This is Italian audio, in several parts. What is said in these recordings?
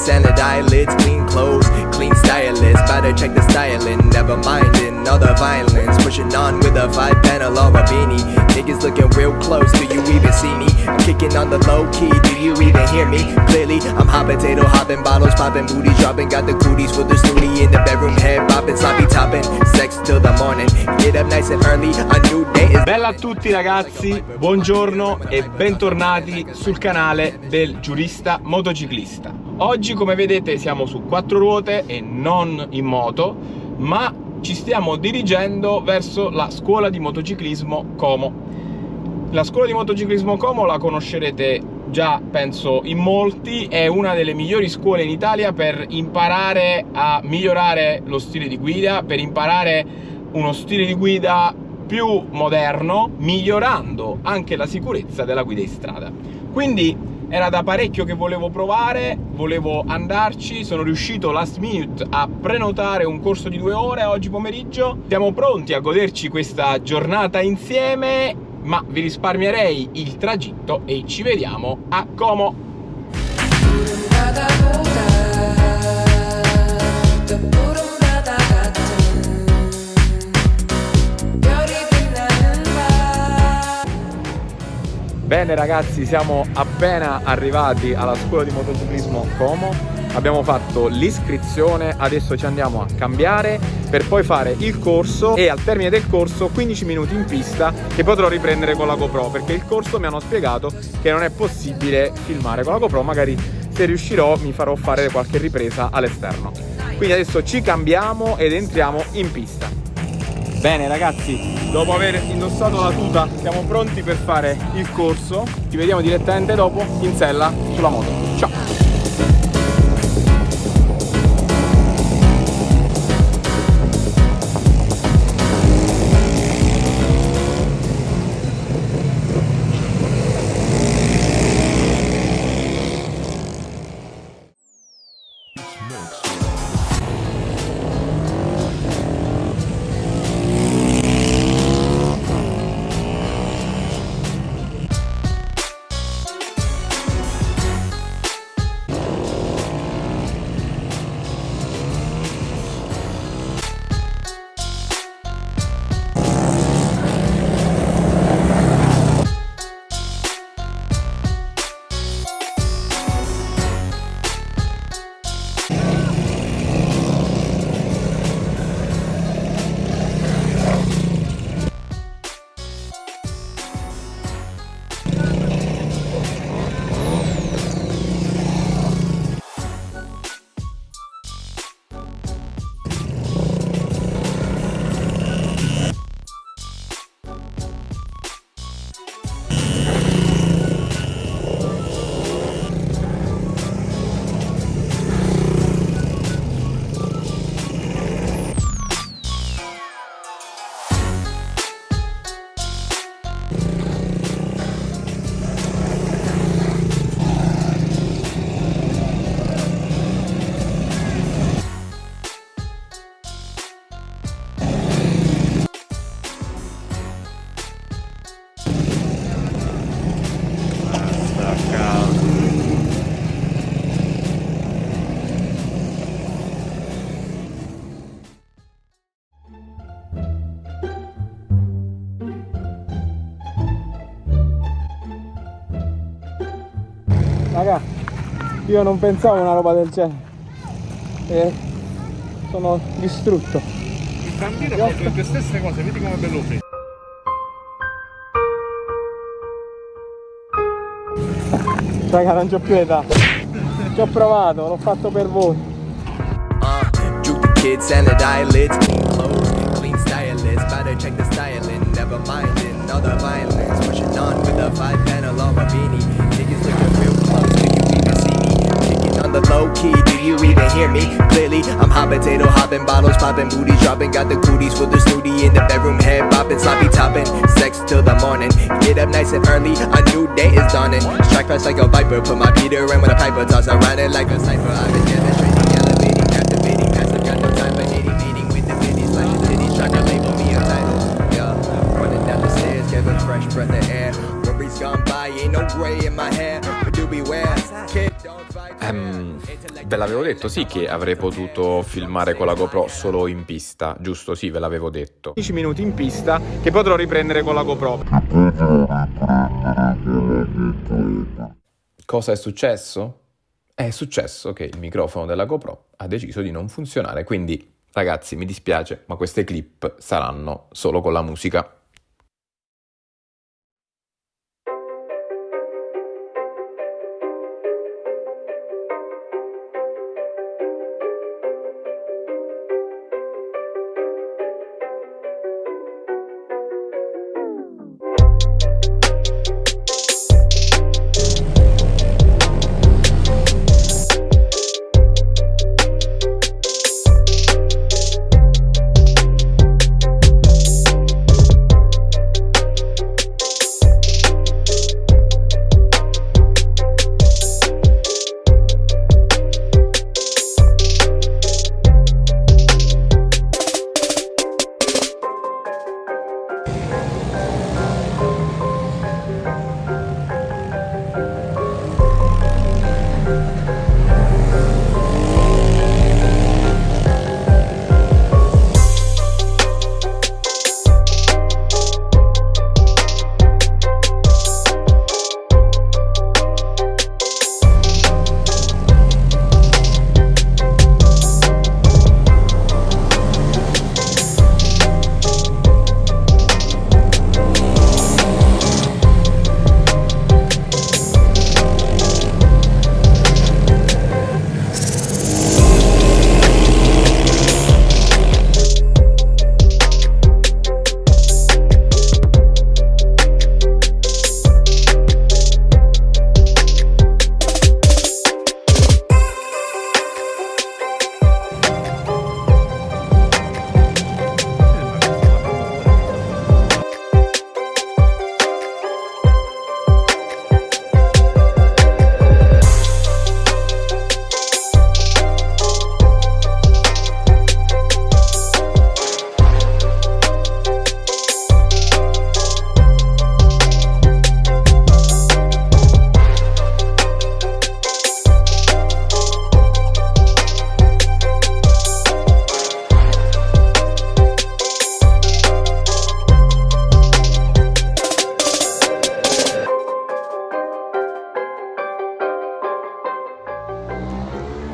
kids and the eyelids, clean clothes, clean stylist. Better check the styling, never minding all the violence. Pushing on with a 5-panel or a beanie. Niggas looking real close, do you even see me? I'm kicking on the low key, do you even hear me? Clearly, I'm hot potato hopping, bottles popping, booty dropping. Got the cooties for the snooty in the bedroom, head bopping, sloppy topping. Sex till the morning, get up nice and early, a new day is... Bella a tutti ragazzi, buongiorno e bentornati sul canale del Giurista Motociclista. Oggi, come vedete, siamo su 4 ruote e non in moto, ma ci stiamo dirigendo verso la scuola di motociclismo Como. La scuola di motociclismo Como la conoscerete già, penso, in molti. È una delle migliori scuole in Italia per imparare a migliorare lo stile di guida, per imparare uno stile di guida più moderno, migliorando anche la sicurezza della guida in strada. Quindi era da parecchio che volevo provare, volevo andarci, sono riuscito last minute a prenotare un corso di 2 ore oggi pomeriggio. Siamo pronti a goderci questa giornata insieme, ma vi risparmierei il tragitto e ci vediamo a Como. Bene ragazzi, siamo appena arrivati alla scuola di motociclismo Como. Abbiamo fatto l'iscrizione, adesso ci andiamo a cambiare per poi fare il corso e al termine del corso 15 minuti in pista che potrò riprendere con la GoPro, perché il corso mi hanno spiegato che non è possibile filmare con la GoPro, magari se riuscirò mi farò fare qualche ripresa all'esterno. Quindi adesso ci cambiamo ed entriamo in pista. Bene ragazzi, dopo aver indossato la tuta siamo pronti per fare il corso. Ci vediamo direttamente dopo in sella sulla moto. Ciao! Raga, io non pensavo a una roba del genere e sono distrutto. Il bambino ha fatto le stesse cose, vedi come è bello freddo. Raga, non c'ho più età. Ci ho provato, l'ho fatto per voi. Juke the kids and the eyelids, clean clothes, clean stylist. Better check the styling, never minding all the violence. Pushing on with a 5-panel or a beanie. Niggas looking real close, do you even see me? Kicking on the low key, do you even hear me? Clearly, I'm hot potato hopping, bottles popping, booty dropping. Got the cooties for the snooty in the bedroom, head bopping, sloppy topping. Sex till the morning, get up nice and early, a new day is dawning. Strike fast like a viper, put my Peter in with a piper, toss around it like a cipher. I've been demonstrating, elevating, captivating, passive, got no time for hating, meeting with the biddies, flashing titties, trying to label me a title. Yeah, running down the stairs, get a fresh breath of air. Worries years gone by, ain't no gray in my hair, but do beware, kid, don't fight Ve l'avevo detto, sì, che avrei potuto filmare con la GoPro solo in pista, giusto? Sì, ve l'avevo detto. 10 minuti in pista che potrò riprendere con la GoPro. Cosa è successo? È successo che il microfono della GoPro ha deciso di non funzionare, quindi ragazzi mi dispiace, ma queste clip saranno solo con la musica.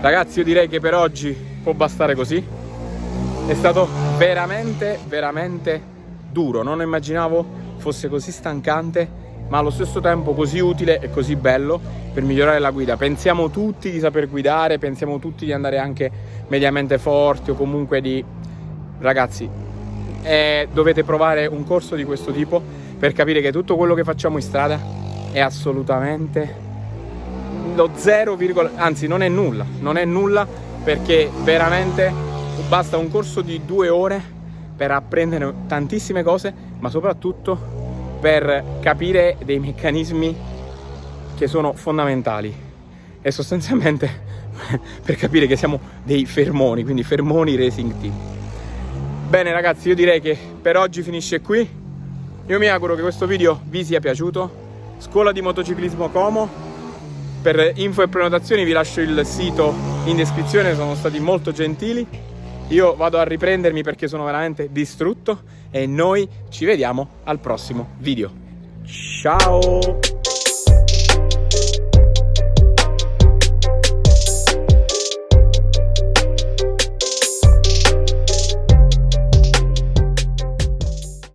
Ragazzi, io direi che per oggi può bastare così. È stato veramente duro, non immaginavo fosse così stancante, ma allo stesso tempo così utile e così bello per migliorare la guida. Pensiamo tutti di saper guidare, pensiamo tutti di andare anche mediamente forti o comunque di... Ragazzi, dovete provare un corso di questo tipo per capire che tutto quello che facciamo in strada è assolutamente lo 0, anzi non è nulla, perché veramente basta un corso di 2 ore per apprendere tantissime cose, ma soprattutto per capire dei meccanismi che sono fondamentali e sostanzialmente per capire che siamo dei fermoni, quindi fermoni racing team. Bene ragazzi, io direi che per oggi finisce qui. Io mi auguro che questo video vi sia piaciuto. Scuola di motociclismo Como. Per info e prenotazioni vi lascio il sito in descrizione, sono stati molto gentili. Io vado a riprendermi perché sono veramente distrutto e noi ci vediamo al prossimo video. Ciao!